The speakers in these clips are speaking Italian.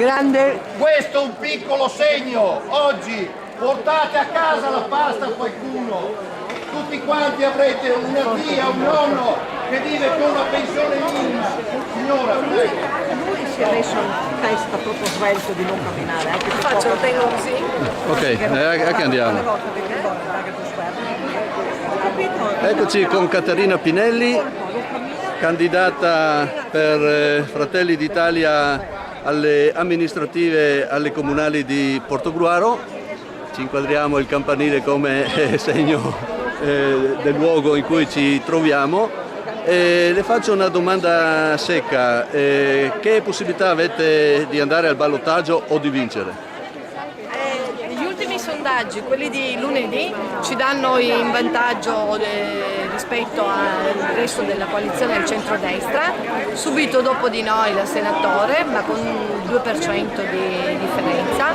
Grande. Questo è un piccolo segno. Oggi portate a casa la pasta a qualcuno. Tutti quanti avrete una zia, un nonno che vive con una pensione minima. Signora, prego. Lui si è messo in testa proprio svelto di non camminare. Faccio, lo tengo così. Ok, anche andiamo. Eccoci con Caterina Pinelli, candidata per Fratelli d'Italia alle amministrative alle comunali di Portogruaro. Ci inquadriamo il campanile come segno del luogo in cui ci troviamo. Le faccio una domanda secca: che possibilità avete di andare al ballottaggio o di vincere? Gli ultimi sondaggi, quelli di lunedì, ci danno in vantaggio rispetto al resto della coalizione del centrodestra. Subito dopo di noi la senatore, ma con il 2% di differenza,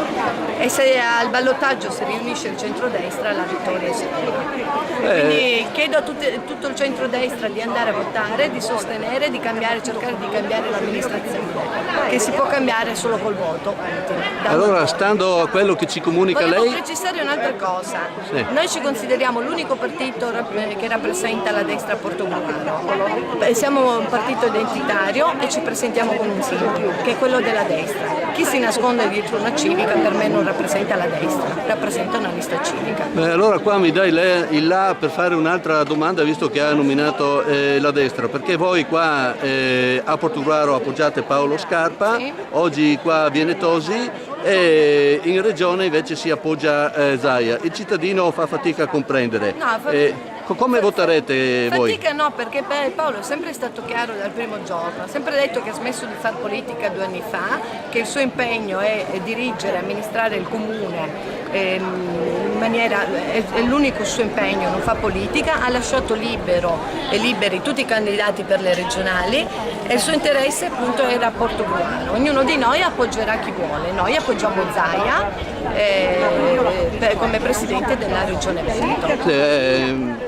e se al ballottaggio si riunisce il centrodestra la vittoria è sicura. Quindi chiedo a tutto il centrodestra di andare a votare, di sostenere, di cambiare, cercare di cambiare l'amministrazione, che si può cambiare solo col voto. Allora, stando a quello che ci comunica Volevo lei... precisare un'altra cosa. Sì. Noi ci consideriamo l'unico partito che rappresenta la destra a Portogruaro. Siamo un partito identitario e ci presentiamo con un simbolo, che è quello della destra. Chi si nasconde dietro una civica per me non rappresenta la destra, rappresenta una lista civica. Allora qua mi dai il là per fare un'altra domanda, visto che ha nominato la destra, perché voi qua a Portogruaro appoggiate Paolo Scarpa, sì. Oggi qua viene Tosi e in regione invece si appoggia Zaia. Il cittadino fa fatica a comprendere. No, come voterete voi? Fatica no, perché Paolo è sempre stato chiaro dal primo giorno, ha sempre detto che ha smesso di fare politica 2 anni fa, che il suo impegno è dirigere, amministrare il comune in maniera, è l'unico suo impegno, non fa politica, ha lasciato liberi tutti i candidati per le regionali e il suo interesse appunto era Portogruaro. Ognuno di noi appoggerà chi vuole, noi appoggiamo Zaia come presidente della regione Veneto.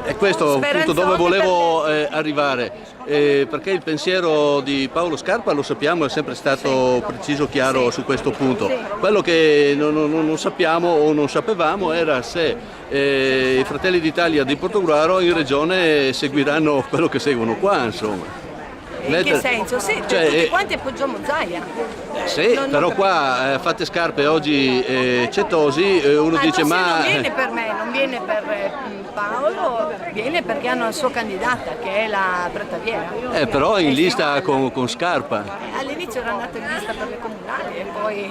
È questo appunto dove volevo arrivare, perché il pensiero di Paolo Scarpa, lo sappiamo, è sempre stato preciso, chiaro su questo punto. Quello che non sappiamo o non sapevamo era se i Fratelli d'Italia di Portogruaro in regione seguiranno quello che seguono qua, insomma. In che senso? Sì, tutti quanti appoggiamo Zaia. Sì, però qua fate scarpe, oggi c'è Tosi, uno dice ma... Non viene per me, non viene per Paolo, viene perché hanno la sua candidata che è la Brattaviera. Però è in lista con Scarpa. All'inizio era andata in lista per le comunali e poi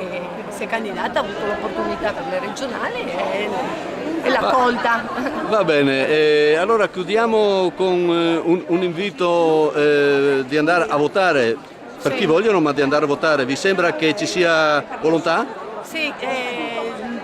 si è candidata, ha avuto l'opportunità per le regionali e l'ha colta. Va bene, allora chiudiamo con un invito di andare a votare, per chi vogliono, ma di andare a votare. Vi sembra che ci sia volontà? Sì,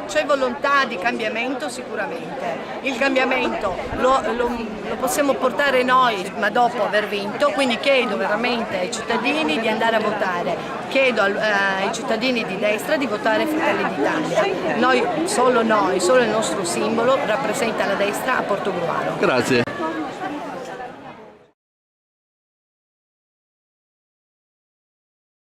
c'è volontà di cambiamento sicuramente. Il cambiamento lo possiamo portare noi, ma dopo aver vinto, quindi chiedo veramente ai cittadini di andare a votare, chiedo ai cittadini di destra di votare Fratelli d'Italia. Solo il nostro simbolo rappresenta la destra a Portogruaro. Grazie.